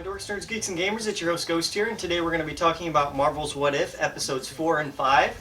my Dorks, Nerds, Geeks, and Gamers, it's your host Ghost here, and today we're going to be talking about Marvel's What If, episodes 4 and 5.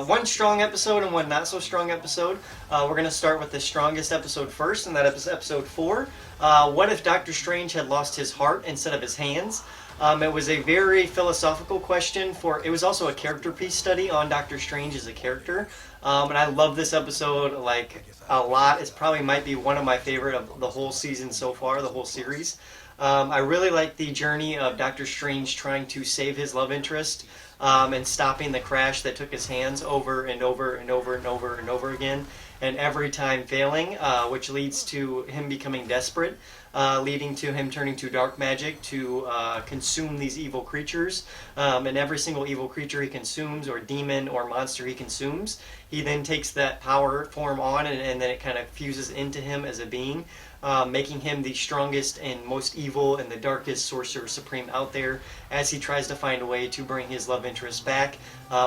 One strong episode and one not so strong episode. We're going to start with the strongest episode first, and that is episode 4. What if Doctor Strange had lost his heart instead of his hands? It was a very philosophical question. It was also a character piece study on Doctor Strange as a character. And I love this episode like a lot. It probably might be one of my favorite of the whole season so far, the whole series. I really like the journey of Doctor Strange trying to save his love interest and stopping the crash that took his hands over and over and over and over and over again, and every time failing, which leads to him becoming desperate, leading to him turning to dark magic to consume these evil creatures. And every single evil creature he consumes, or demon or monster he consumes, he then takes that power form on, and then it kind of fuses into him as a being, making him the strongest and most evil and the darkest sorcerer supreme out there, as he tries to find a way to bring his love interest back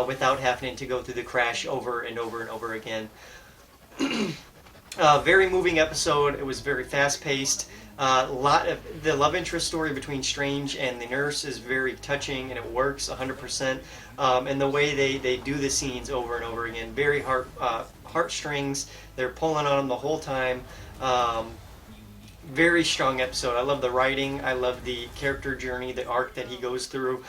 without having to go through the crash over and over and over again. Very moving episode. It was very fast-paced. Lot of the love interest story between Strange and the nurse is very touching, and it works 100%. And the way they do the scenes over and over again, very heartstrings. They're pulling on him the whole time. Very strong episode. I love the writing. I love the character journey, the arc that he goes through.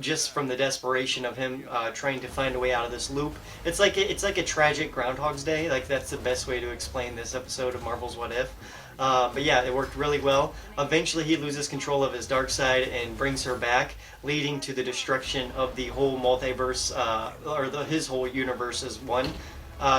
Just from the desperation of him trying to find a way out of this loop. It's like a tragic Groundhog's Day. Like, that's the best way to explain this episode of Marvel's What If. But yeah, it worked really well. Eventually he loses control of his dark side and brings her back, leading to the destruction of the whole multiverse, his whole universe as one.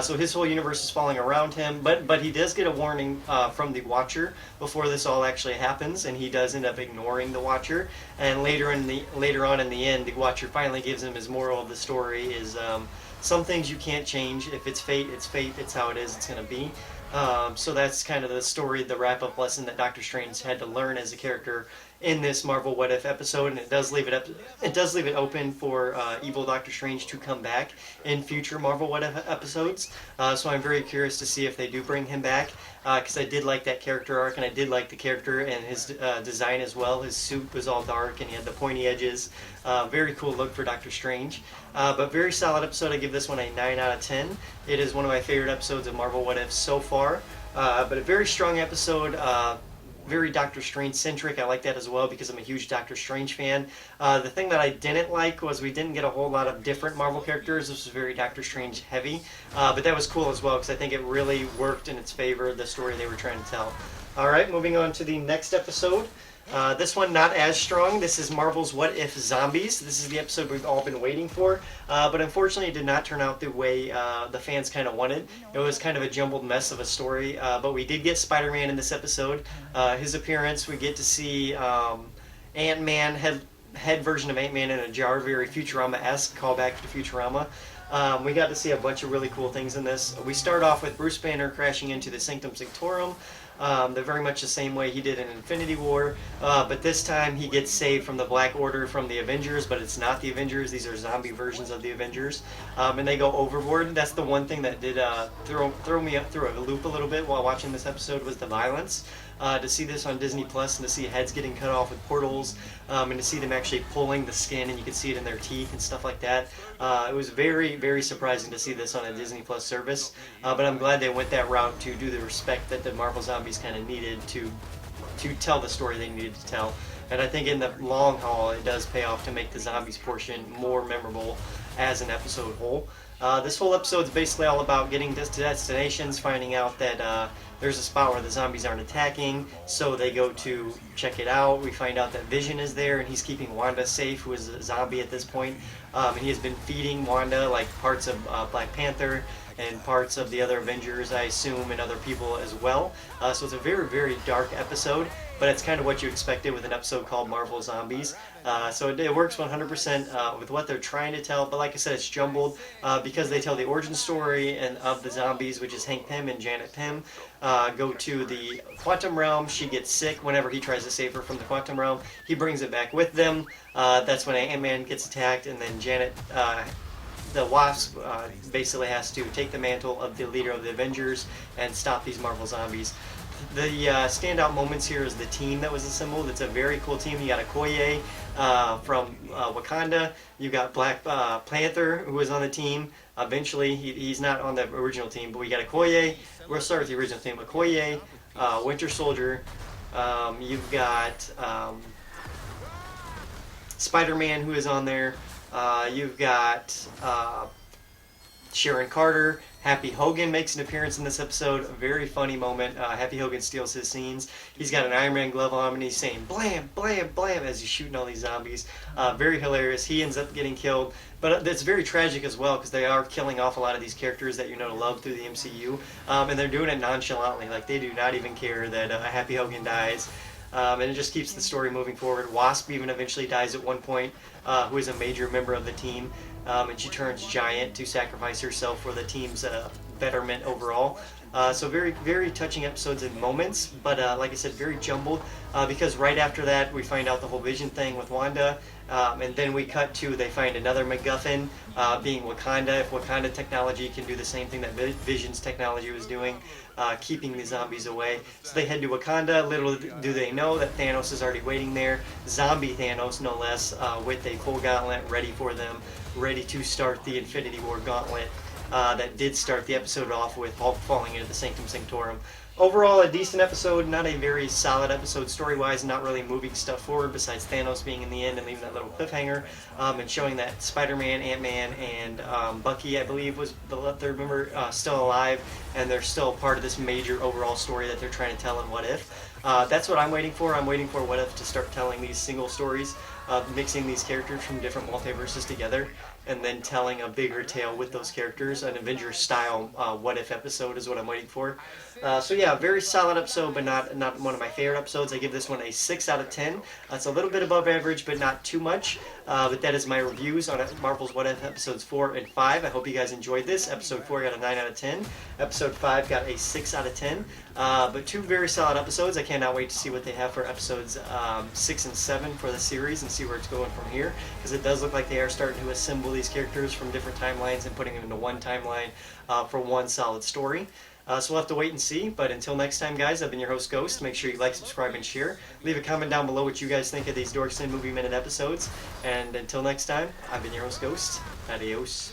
So his whole universe is falling around him, but he does get a warning from the Watcher before this all actually happens, and he does end up ignoring the Watcher. And later on in the end, the Watcher finally gives him his moral of the story: is some things you can't change. If it's fate, it's fate. It's how it is. It's gonna be. So that's kind of the story, the wrap-up lesson that Doctor Strange had to learn as a character in this Marvel What If episode, and it does leave it open for evil Doctor Strange to come back in future Marvel What If episodes. So I'm very curious to see if they do bring him back, because I did like that character arc, and I did like the character and his design as well. His suit was all dark, and he had the pointy edges. Very cool look for Doctor Strange. But very solid episode. I give this one a 9 out of 10. It is one of my favorite episodes of Marvel What If so far. But a very strong episode. Very Doctor Strange centric. I like that as well because I'm a huge Doctor Strange fan. The thing that I didn't like was we didn't get a whole lot of different Marvel characters. This was very Doctor Strange heavy, but that was cool as well because I think it really worked in its favor, the story they were trying to tell. Alright, moving on to the next episode. This one not as strong. This is Marvel's What If Zombies. This is the episode we've all been waiting for, but unfortunately it did not turn out the way the fans kind of wanted. It was kind of a jumbled mess of a story, but we did get Spider-Man in this episode. His appearance, we get to see Ant-Man, head version of Ant-Man in a jar, very Futurama-esque, callback to Futurama. We got to see a bunch of really cool things in this. We start off with Bruce Banner crashing into the Sanctum Sanctorum. They're very much the same way he did in Infinity War, but this time he gets saved from the Black Order from the Avengers, but it's not the Avengers. These are zombie versions of the Avengers, and they go overboard. That's the one thing that did throw me up through a loop a little bit while watching this episode, was the violence. To see this on Disney Plus and to see heads getting cut off with portals, and to see them actually pulling the skin, and you can see it in their teeth and stuff like that. It was very, very surprising to see this on a Disney Plus service, but I'm glad they went that route to do the respect that the Marvel Zombies kind of needed to tell the story they needed to tell. And I think in the long haul, it does pay off to make the zombies portion more memorable as an episode whole. This whole episode is basically all about getting to destinations, finding out that there's a spot where the zombies aren't attacking, so they go to check it out. We find out that Vision is there, and he's keeping Wanda safe, who is a zombie at this point. And he has been feeding Wanda like parts of Black Panther and parts of the other Avengers, I assume, and other people as well. So it's a very, very dark episode, but it's kind of what you expected with an episode called Marvel Zombies. So it works 100% with what they're trying to tell, but like I said, it's jumbled because they tell the origin story of the zombies, which is Hank Pym and Janet Pym, go to the quantum realm. She gets sick whenever he tries to save her from the quantum realm. He brings it back with them. That's when Ant-Man gets attacked, and then Janet the Wasp basically has to take the mantle of the leader of the Avengers and stop these Marvel zombies. The standout moments here is the team that was assembled. It's a very cool team. You got Okoye from Wakanda. You got Black Panther, who was on the team. Eventually, he's not on the original team, but we got Okoye. We'll start with the original team. Okoye, Winter Soldier. You've got Spider-Man, who is on there. You've got Sharon Carter. Happy Hogan makes an appearance in this episode. A very funny moment. Happy Hogan steals his scenes. He's got an Iron Man glove on and he's saying blam, blam, blam as he's shooting all these zombies. Very hilarious. He ends up getting killed. But it's very tragic as well because they are killing off a lot of these characters that you know to love through the MCU. And they're doing it nonchalantly. Like they do not even care that Happy Hogan dies. And it just keeps the story moving forward. Wasp even eventually dies at one point, who is a major member of the team. And she turns giant to sacrifice herself for the team's betterment overall. So very, very touching episodes and moments, but like I said, very jumbled because right after that we find out the whole Vision thing with Wanda, and then we cut to they find another MacGuffin, being Wakanda. If Wakanda technology can do the same thing that Vision's technology was doing, keeping the zombies away. So they head to Wakanda. Little do they know that Thanos is already waiting there, zombie Thanos no less, with a full gauntlet ready for them, ready to start the Infinity War gauntlet. That did start the episode off with Hulk falling into the Sanctum Sanctorum. Overall, a decent episode, not a very solid episode story-wise, not really moving stuff forward besides Thanos being in the end and leaving that little cliffhanger, and showing that Spider-Man, Ant-Man, and Bucky, I believe, was the third member, still alive, and they're still part of this major overall story that they're trying to tell in What If. That's what I'm waiting for. I'm waiting for What If to start telling these single stories, mixing these characters from different multiverses together, and then telling a bigger tale with those characters. An Avengers-style What If episode is what I'm waiting for. So yeah, very solid episode, but not one of my favorite episodes. I give this one a 6 out of 10. It's a little bit above average, but not too much. But that is my reviews on Marvel's What If episodes 4 and 5. I hope you guys enjoyed this. Episode 4 got a 9 out of 10. Episode 5 got a 6 out of 10. But two very solid episodes. I cannot wait to see what they have for episodes 6 and 7 for the series and see where it's going from here. Because it does look like they are starting to assemble these characters from different timelines and putting them into one timeline for one solid story. So we'll have to wait and see. But until next time, guys, I've been your host, Ghost. Make sure you like, subscribe, and share. Leave a comment down below what you guys think of these Dorks in Movie Minute episodes. And until next time, I've been your host, Ghost. Adios.